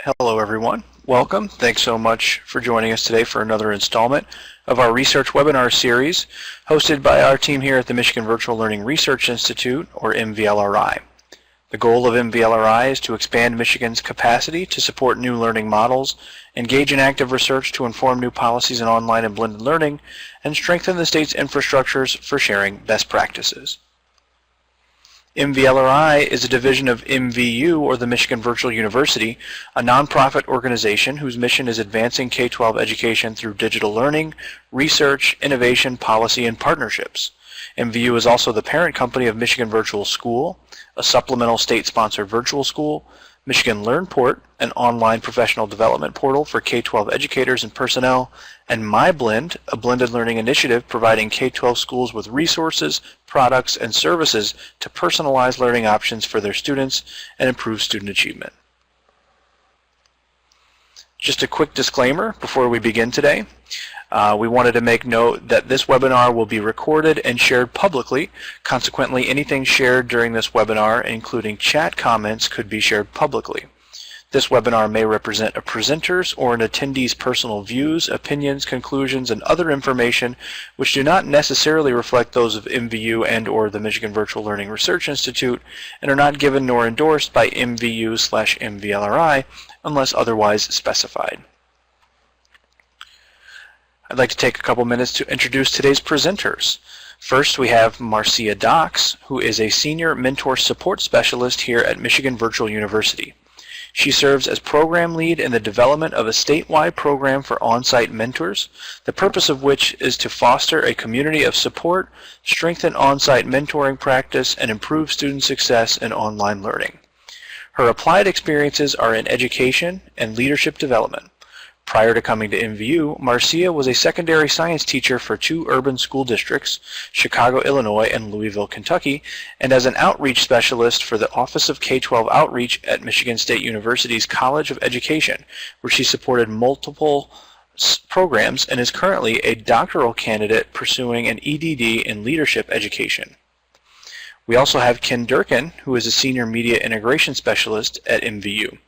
Hello everyone. Welcome. Thanks so much for joining us today for another installment of our research webinar series hosted by our team here at the Michigan Virtual Learning Research Institute, or MVLRI. The goal of MVLRI is to expand Michigan's capacity to support new learning models, engage in active research to inform new policies in online and blended learning, and strengthen the state's infrastructures for sharing best practices. MVLRI is a division of MVU, or the Michigan Virtual University, a nonprofit organization whose mission is advancing K-12 education through digital learning, research, innovation, policy, and partnerships. MVU is also the parent company of Michigan Virtual School, a supplemental state-sponsored virtual school, Michigan LearnPort, an online professional development portal for K-12 educators and personnel, and MyBlend, a blended learning initiative providing K-12 schools with resources, products, and services to personalize learning options for their students and improve student achievement. Just a quick disclaimer before we begin today. We wanted to make note that this webinar will be recorded and shared publicly. Consequently, anything shared during this webinar, including chat comments, could be shared publicly. This webinar may represent a presenter's or an attendee's personal views, opinions, conclusions, and other information which do not necessarily reflect those of MVU and/or the Michigan Virtual Learning Research Institute and are not given nor endorsed by MVU/MVLRI unless otherwise specified. I'd like to take a couple minutes to introduce today's presenters. First, we have Marcia Docks, who is a Senior Mentor Support Specialist here at Michigan Virtual University. She serves as program lead in the development of a statewide program for on-site mentors, the purpose of which is to foster a community of support, strengthen on-site mentoring practice, and improve student success in online learning. Her applied experiences are in education and leadership development. Prior to coming to MVU, Marcia was a secondary science teacher for two urban school districts, Chicago, Illinois, and Louisville, Kentucky, and as an outreach specialist for the Office of K-12 Outreach at Michigan State University's College of Education, where she supported multiple programs and is currently a doctoral candidate pursuing an EDD in leadership education. We also have Ken Durkin, who is a senior media integration specialist at MVU.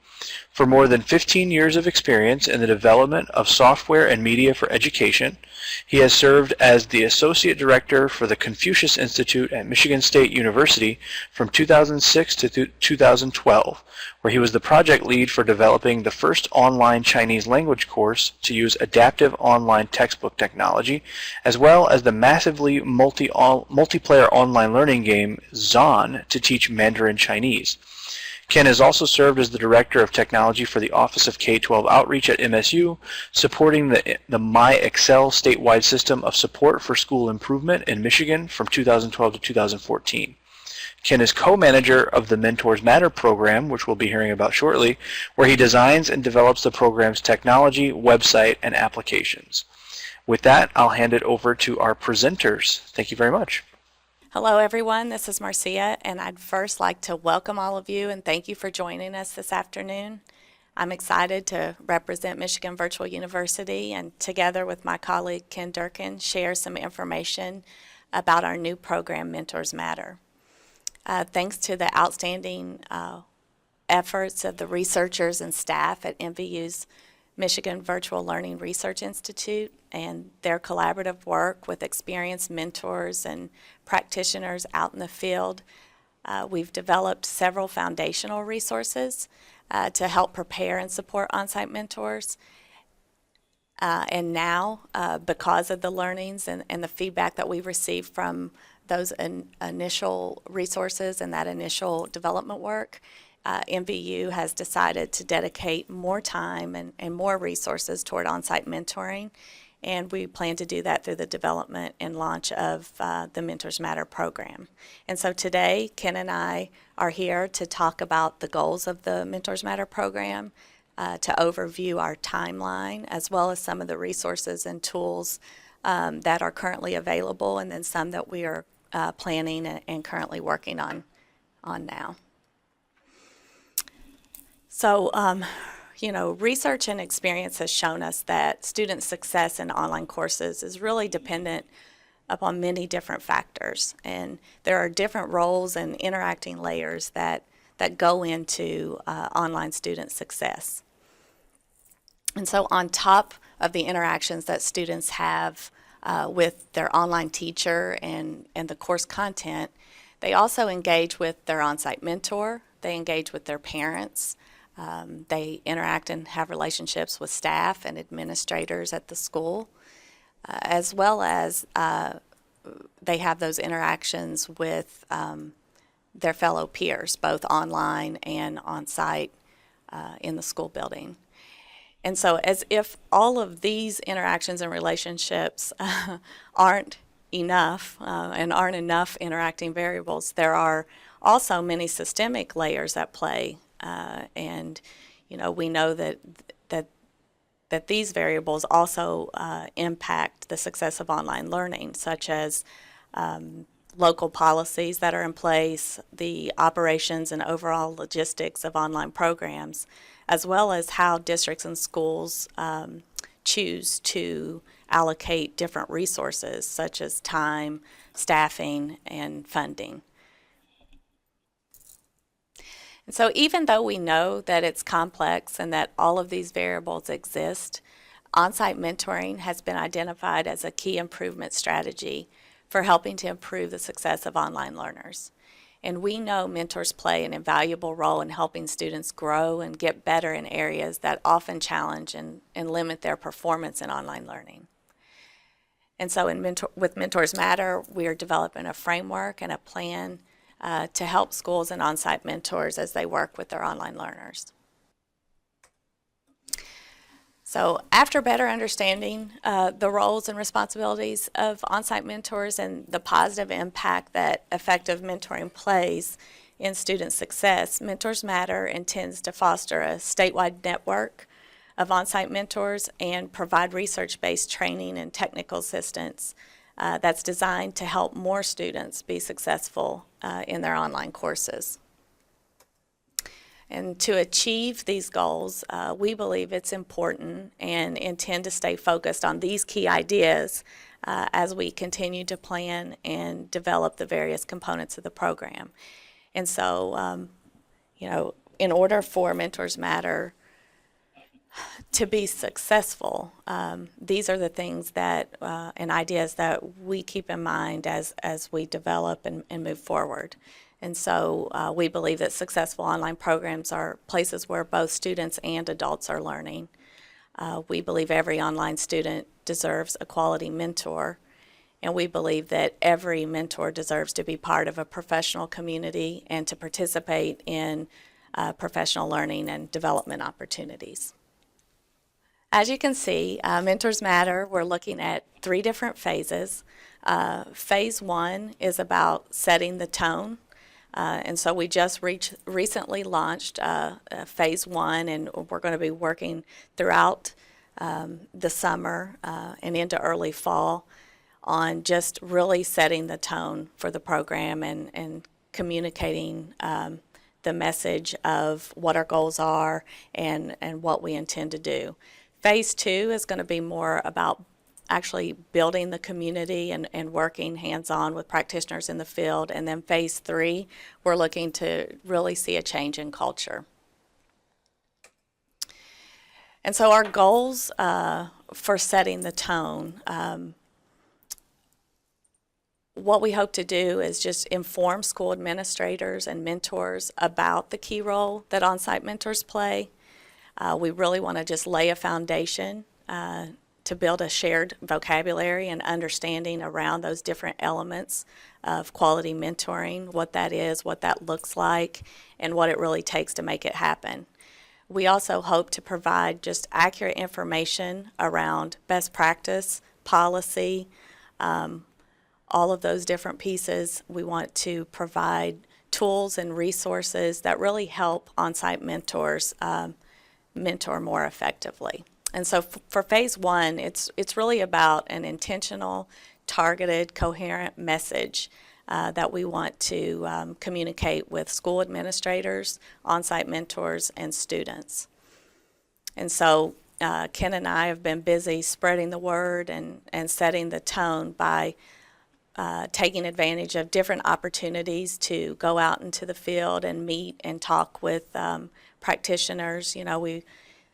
For more than 15 years of experience in the development of software and media for education, he has served as the Associate Director for the Confucius Institute at Michigan State University from 2006 to 2012, where he was the project lead for developing the first online Chinese language course to use adaptive online textbook technology, as well as the massively multiplayer online learning game Zon to teach Mandarin Chinese. Ken has also served as the Director of Technology for the Office of K-12 Outreach at MSU, supporting the MyExcel statewide system of support for school improvement in Michigan from 2012 to 2014. Ken is co-manager of the Mentors Matter program, which we'll be hearing about shortly, where he designs and develops the program's technology, website, and applications. With that, I'll hand it over to our presenters. Thank you very much. Hello everyone, this is Marcia, and I'd first like to welcome all of you and thank you for joining us this afternoon. I'm excited to represent Michigan Virtual University and together with my colleague Ken Durkin share some information about our new program Mentors Matter. Thanks to the outstanding efforts of the researchers and staff at MVU's Michigan Virtual Learning Research Institute and their collaborative work with experienced mentors and practitioners out in the field. We've developed several foundational resources to help prepare and support on-site mentors. And now, because of the learnings and the feedback that we've received from those initial resources and that initial development work, MVU has decided to dedicate more time and more resources toward on-site mentoring, and we plan to do that through the development and launch of the Mentors Matter program. And so today, Ken and I are here to talk about the goals of the Mentors Matter program, to overview our timeline, as well as some of the resources and tools that are currently available, and then some that we are planning and currently working on now. So, research and experience has shown us that student success in online courses is really dependent upon many different factors, and there are different roles and interacting layers that go into online student success. And so on top of the interactions that students have with their online teacher and the course content, they also engage with their on-site mentor, they engage with their parents, they interact and have relationships with staff and administrators at the school, as well as they have those interactions with their fellow peers, both online and on-site in the school building. And so as if all of these interactions and relationships aren't enough and aren't enough interacting variables, there are also many systemic layers at play. And, we know that these variables also impact the success of online learning, such as local policies that are in place, the operations and overall logistics of online programs, as well as how districts and schools choose to allocate different resources such as time, staffing, and funding. And so even though we know that it's complex and that all of these variables exist, on-site mentoring has been identified as a key improvement strategy for helping to improve the success of online learners. And we know mentors play an invaluable role in helping students grow and get better in areas that often challenge and limit their performance in online learning. And so with Mentors Matter, we are developing a framework and a plan to help schools and on-site mentors as they work with their online learners. So after better understanding the roles and responsibilities of on-site mentors and the positive impact that effective mentoring plays in student success, Mentors Matter intends to foster a statewide network of on-site mentors and provide research-based training and technical assistance that's designed to help more students be successful in their online courses. And to achieve these goals, we believe it's important and intend to stay focused on these key ideas as we continue to plan and develop the various components of the program. And so, in order for Mentors Matter to be successful, these are the things that and ideas that we keep in mind as we develop and move forward. And so we believe that successful online programs are places where both students and adults are learning. We believe every online student deserves a quality mentor, and we believe that every mentor deserves to be part of a professional community and to participate in professional learning and development opportunities. As you can see, Mentors Matter, we're looking at 3 different phases. Phase 1 is about setting the tone. And so we just recently launched phase 1, and we're going to be working throughout the summer and into early fall on just really setting the tone for the program and communicating the message of what our goals are and what we intend to do. Phase 2 is going to be more about actually building the community and working hands-on with practitioners in the field. And then phase 3, we're looking to really see a change in culture. And so our goals for setting the tone, what we hope to do is just inform school administrators and mentors about the key role that on-site mentors play. We really want to just lay a foundation to build a shared vocabulary and understanding around those different elements of quality mentoring, what that is, what that looks like, and what it really takes to make it happen. We also hope to provide just accurate information around best practice, policy, all of those different pieces. We want to provide tools and resources that really help on-site mentors mentor more effectively. And so for phase 1, it's really about an intentional, targeted, coherent message that we want to communicate with school administrators, on-site mentors, and students. And so Ken and I have been busy spreading the word and setting the tone by taking advantage of different opportunities to go out into the field and meet and talk with practitioners.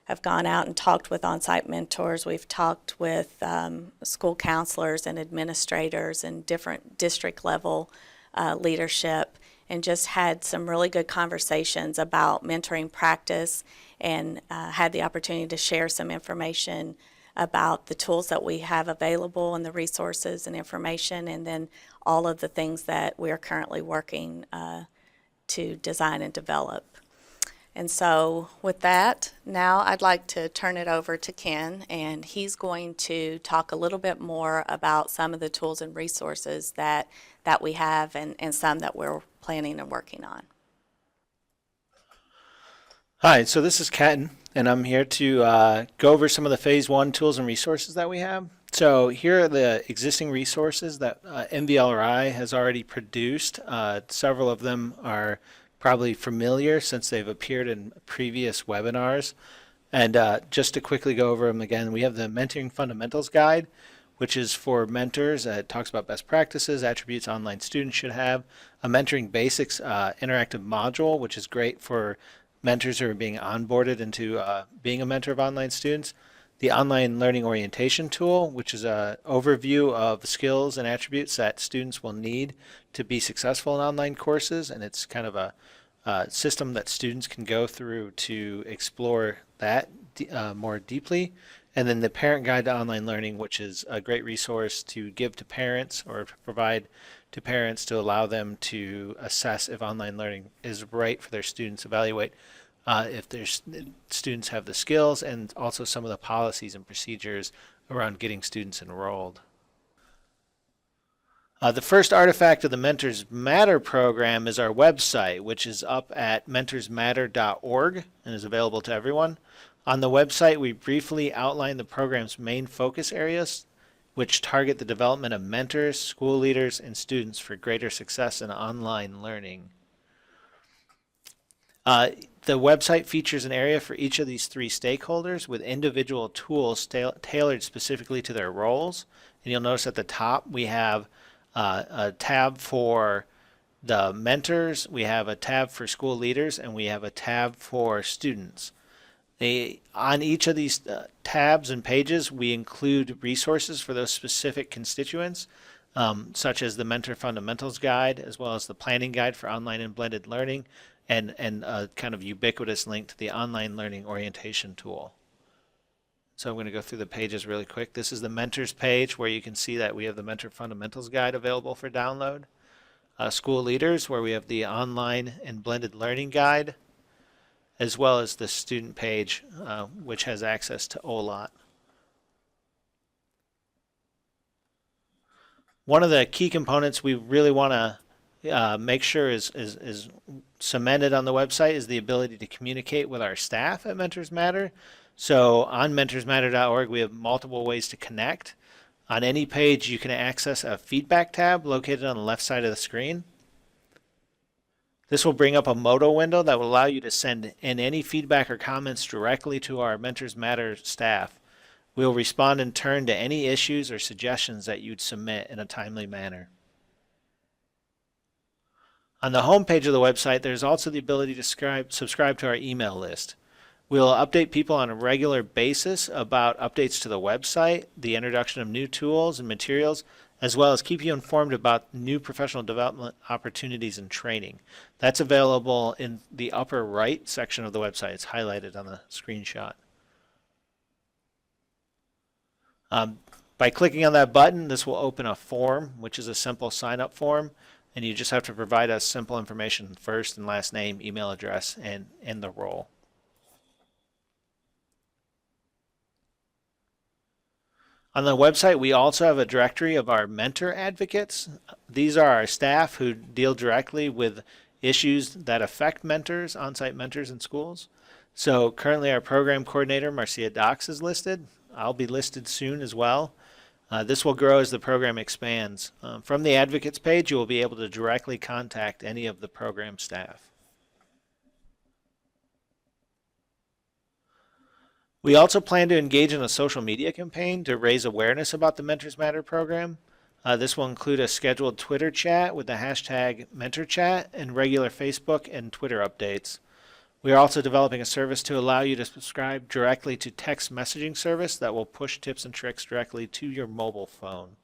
have gone out and talked with on-site mentors. We've talked with school counselors and administrators and different district level leadership, and just had some really good conversations about mentoring practice, and had the opportunity to share some information about the tools that we have available and the resources and information, and then all of the things that we are currently working to design and develop. And so with that, now I'd like to turn it over to Ken, and he's going to talk a little bit more about some of the tools and resources that we have, and some that we're planning and working on. Hi, so this is Ken, and I'm here to go over some of the Phase 1 tools and resources that we have. So here are the existing resources that MVLRI has already produced. Several of them are probably familiar since they've appeared in previous webinars. And just to quickly go over them again, we have the Mentoring Fundamentals Guide, which is for mentors. It talks about best practices, attributes online students should have. A Mentoring Basics interactive module, which is great for mentors who are being onboarded into being a mentor of online students. The Online Learning Orientation Tool, which is an overview of skills and attributes that students will need to be successful in online courses, and it's kind of a system that students can go through to explore that more deeply. And then the Parent Guide to Online Learning, which is a great resource to give to parents or to provide to parents to allow them to assess if online learning is right for their students, evaluate if their students have the skills, and also some of the policies and procedures around getting students enrolled. The first artifact of the Mentors Matter program is our website, which is up at mentorsmatter.org and is available to everyone. On the website, we briefly outline the program's main focus areas, which target the development of mentors, school leaders, and students for greater success in online learning. The website features an area for each of these three stakeholders with individual tools tailored specifically to their roles. And you'll notice at the top we have a tab for the mentors, we have a tab for school leaders, and we have a tab for students. On each of these tabs and pages, we include resources for those specific constituents, such as the Mentor Fundamentals Guide, as well as the Planning Guide for Online and Blended Learning, and a kind of ubiquitous link to the Online Learning Orientation Tool. So I'm going to go through the pages really quick. This is the Mentors page, where you can see that we have the Mentor Fundamentals Guide available for download. School Leaders, where we have the Online and Blended Learning Guide, as well as the student page, which has access to OLOT. One of the key components we really want to make sure is cemented on the website is the ability to communicate with our staff at Mentors Matter. So on mentorsmatter.org, we have multiple ways to connect. On any page, you can access a feedback tab located on the left side of the screen. This will bring up a Moto window that will allow you to send in any feedback or comments directly to our Mentors Matter staff. We'll respond in turn to any issues or suggestions that you'd submit in a timely manner. On the home page of the website, there's also the ability to subscribe to our email list. We'll update people on a regular basis about updates to the website, the introduction of new tools and materials, as well as keep you informed about new professional development opportunities and training. That's available in the upper right section of the website. It's highlighted on the screenshot. By clicking on that button, this will open a form, which is a simple sign-up form, and you just have to provide us simple information, first and last name, email address, and the role. On the website, we also have a directory of our mentor advocates. These are our staff who deal directly with issues that affect mentors, on-site mentors in schools. So currently our program coordinator, Marcia Dox, is listed. I'll be listed soon as well. This will grow as the program expands. From the advocates page, you will be able to directly contact any of the program staff. We also plan to engage in a social media campaign to raise awareness about the Mentors Matter program. This will include a scheduled Twitter chat with the hashtag MentorChat and regular Facebook and Twitter updates. We are also developing a service to allow you to subscribe directly to text messaging service that will push tips and tricks directly to your mobile phone.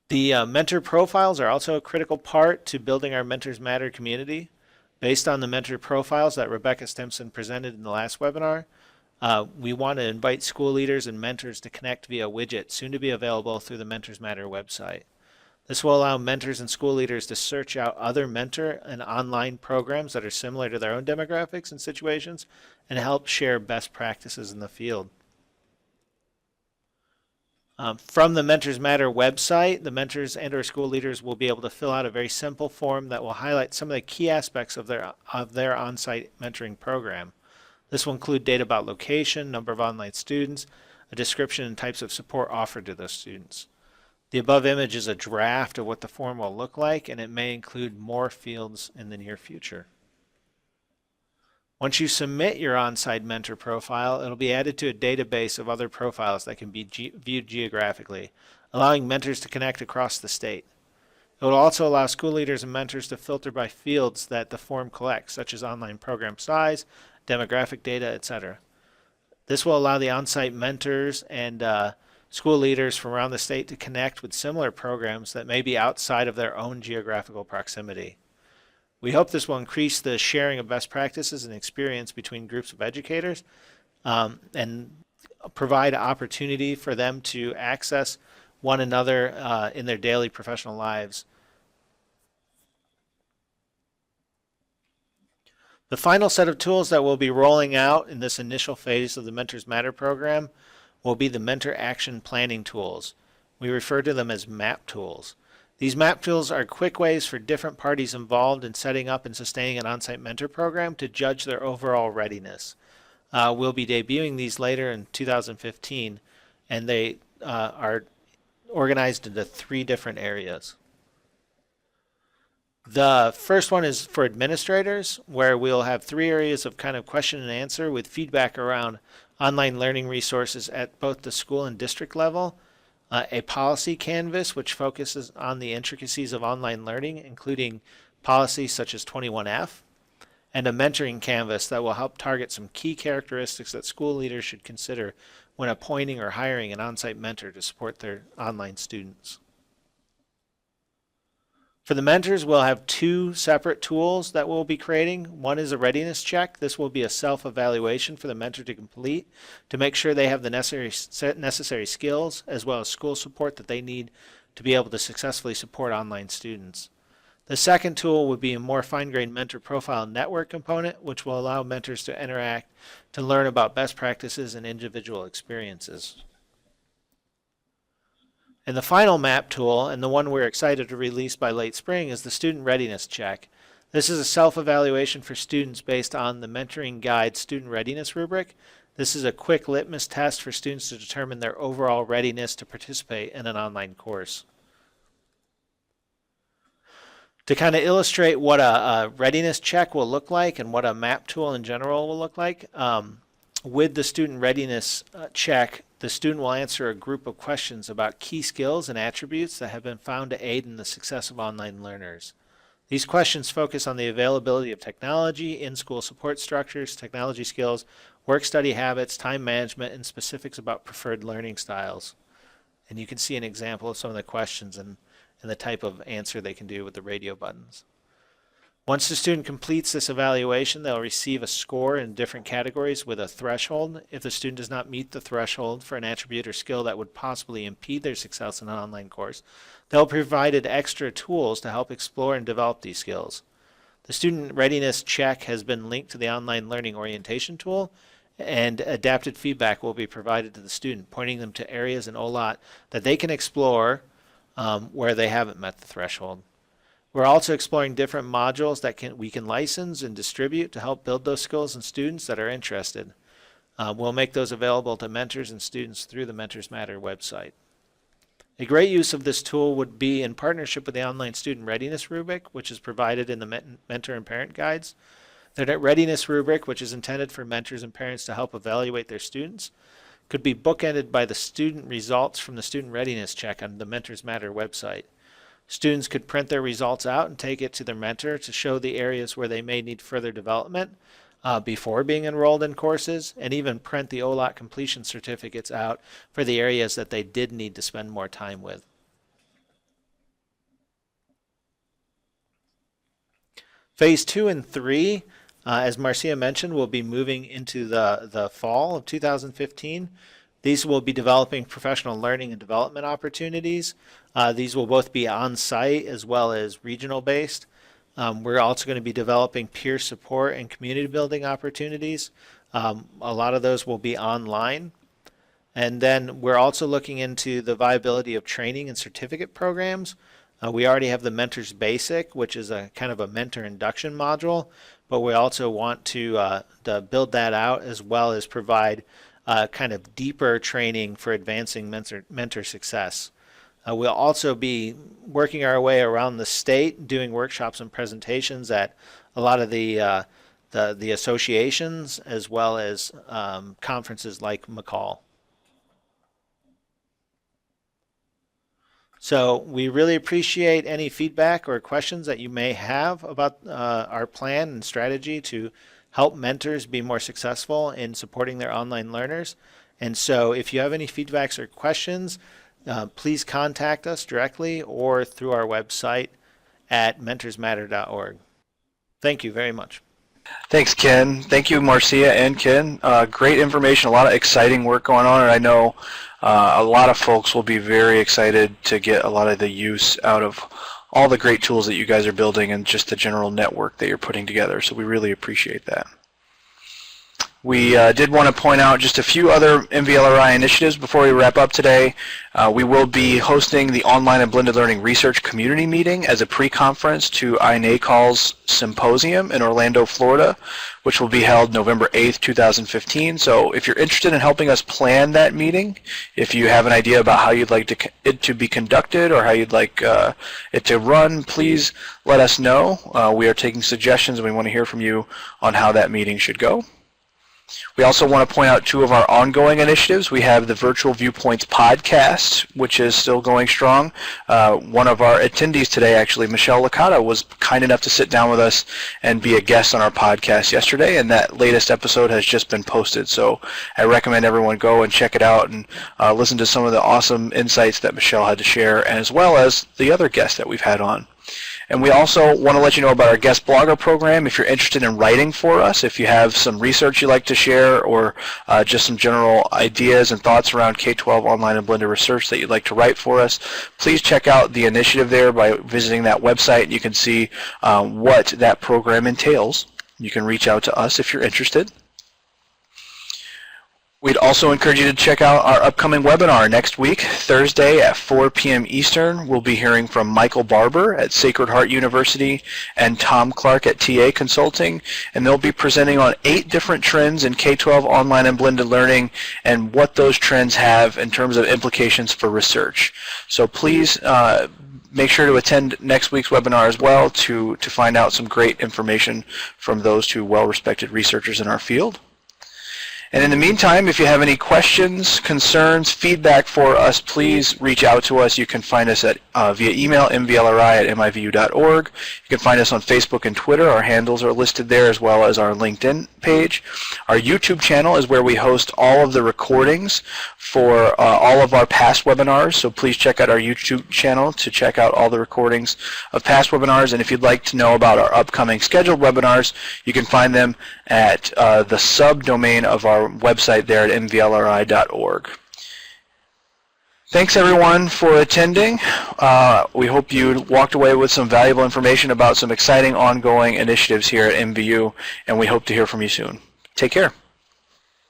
The mentor profiles are also a critical part to building our Mentors Matter community. Based on the mentor profiles that Rebecca Stimson presented in the last webinar, we want to invite school leaders and mentors to connect via widget, soon to be available through the Mentors Matter website. This will allow mentors and school leaders to search out other mentor and online programs that are similar to their own demographics and situations and help share best practices in the field. From the Mentors Matter website, the mentors and or school leaders will be able to fill out a very simple form that will highlight some of the key aspects of their on-site mentoring program. This will include data about location, number of online students, a description and types of support offered to those students. The above image is a draft of what the form will look like, and it may include more fields in the near future. Once you submit your on-site mentor profile, it'll be added to a database of other profiles that can be viewed geographically, allowing mentors to connect across the state. It will also allow school leaders and mentors to filter by fields that the form collects, such as online program size, demographic data, etc. This will allow the on-site mentors and school leaders from around the state to connect with similar programs that may be outside of their own geographical proximity. We hope this will increase the sharing of best practices and experience between groups of educators and provide opportunity for them to access one another in their daily professional lives. The final set of tools that we'll be rolling out in this initial phase of the Mentors Matter program will be the Mentor Action Planning tools. We refer to them as MAP tools. These MAP tools are quick ways for different parties involved in setting up and sustaining an on-site mentor program to judge their overall readiness. We'll be debuting these later in 2015, and they are organized into 3 different areas. The first one is for administrators, where we'll have 3 areas of kind of question and answer with feedback around online learning resources at both the school and district level, a policy canvas which focuses on the intricacies of online learning, including policies such as 21F, and a mentoring canvas that will help target some key characteristics that school leaders should consider when appointing or hiring an on-site mentor to support their online students. For the mentors, we'll have 2 separate tools that we'll be creating. One is a readiness check. This will be a self-evaluation for the mentor to complete to make sure they have the necessary skills as well as school support that they need to be able to successfully support online students. The second tool would be a more fine-grained mentor profile network component, which will allow mentors to interact to learn about best practices and individual experiences. And the final MAP tool, and the one we're excited to release by late spring, is the Student Readiness Check. This is a self-evaluation for students based on the Mentoring Guide Student Readiness rubric. This is a quick litmus test for students to determine their overall readiness to participate in an online course. To kind of illustrate what a readiness check will look like and what a MAP tool in general will look like, with the Student Readiness Check, the student will answer a group of questions about key skills and attributes that have been found to aid in the success of online learners. These questions focus on the availability of technology, in-school support structures, technology skills, work-study habits, time management, and specifics about preferred learning styles. And you can see an example of some of the questions and the type of answer they can do with the radio buttons. Once the student completes this evaluation, they'll receive a score in different categories with a threshold. If the student does not meet the threshold for an attribute or skill that would possibly impede their success in an online course, they'll be provided extra tools to help explore and develop these skills. The Student Readiness Check has been linked to the Online Learning Orientation tool, and adapted feedback will be provided to the student, pointing them to areas in OLOT that they can explore where they haven't met the threshold. We're also exploring different modules that we can license and distribute to help build those skills in students that are interested. We'll make those available to mentors and students through the Mentors Matter website. A great use of this tool would be in partnership with the Online Student Readiness rubric, which is provided in the Mentor and Parent Guides. The readiness rubric, which is intended for mentors and parents to help evaluate their students, could be bookended by the student results from the Student Readiness Check on the Mentors Matter website. Students could print their results out and take it to their mentor to show the areas where they may need further development before being enrolled in courses, and even print the OLOT completion certificates out for the areas that they did need to spend more time with. Phase 2 and 3, as Marcia mentioned, will be moving into the fall of 2015. These will be developing professional learning and development opportunities. These will both be on-site as well as regional based. We're also going to be developing peer support and community building opportunities. A lot of those will be online. And then we're also looking into the viability of training and certificate programs. We already have the Mentors Basic, which is a kind of a mentor induction module, but we also want to build that out as well as provide kind of deeper training for advancing mentor success. We'll also be working our way around the state, doing workshops and presentations at a lot of the associations as well as conferences like McCall. So we really appreciate any feedback or questions that you may have about our plan and strategy to help mentors be more successful in supporting their online learners. And so if you have any feedbacks or questions, please contact us directly or through our website at mentorsmatter.org. Thank you very much. Thanks, Ken. Thank you, Marcia and Ken. Great information, a lot of exciting work going on, and I know a lot of folks will be very excited to get a lot of the use out of all the great tools that you guys are building and just the general network that you're putting together, so we really appreciate that. We did want to point out just a few other MVLRI initiatives before we wrap up today. We will be hosting the Online and Blended Learning Research Community Meeting as a pre-conference to INACOL's Symposium in Orlando, Florida, which will be held November 8th, 2015. So if you're interested in helping us plan that meeting, if you have an idea about how you'd like it to be conducted or how you'd like it to run, please let us know. We are taking suggestions and we want to hear from you on how that meeting should go. We also want to point out two of our ongoing initiatives. We have the Virtual Viewpoints podcast, which is still going strong. One of our attendees today, actually, Michelle Licata, was kind enough to sit down with us and be a guest on our podcast yesterday, and that latest episode has just been posted. So I recommend everyone go and check it out and listen to some of the awesome insights that Michelle had to share, as well as the other guests that we've had on. And we also want to let you know about our guest blogger program. If you're interested in writing for us, if you have some research you'd like to share or just some general ideas and thoughts around K-12 online and blended research that you'd like to write for us, please check out the initiative there by visiting that website. You can see what that program entails. You can reach out to us if you're interested. We'd also encourage you to check out our upcoming webinar next week, Thursday at 4 p.m. Eastern. We'll be hearing from Michael Barber at Sacred Heart University and Tom Clark at TA Consulting, and they'll be presenting on 8 different trends in K-12 online and blended learning and what those trends have in terms of implications for research. So please make sure to attend next week's webinar as well to find out some great information from those two well-respected researchers in our field. And in the meantime, if you have any questions, concerns, feedback for us, please reach out to us. You can find us at via email, mvlri@mivu.org. You can find us on Facebook and Twitter. Our handles are listed there, as well as our LinkedIn page. Our YouTube channel is where we host all of the recordings for all of our past webinars, so please check out our YouTube channel to check out all the recordings of past webinars. And if you'd like to know about our upcoming scheduled webinars, you can find them at the subdomain of our website there at mvlri.org. Thanks everyone for attending. We hope you walked away with some valuable information about some exciting ongoing initiatives here at MVU, and we hope to hear from you soon. Take care.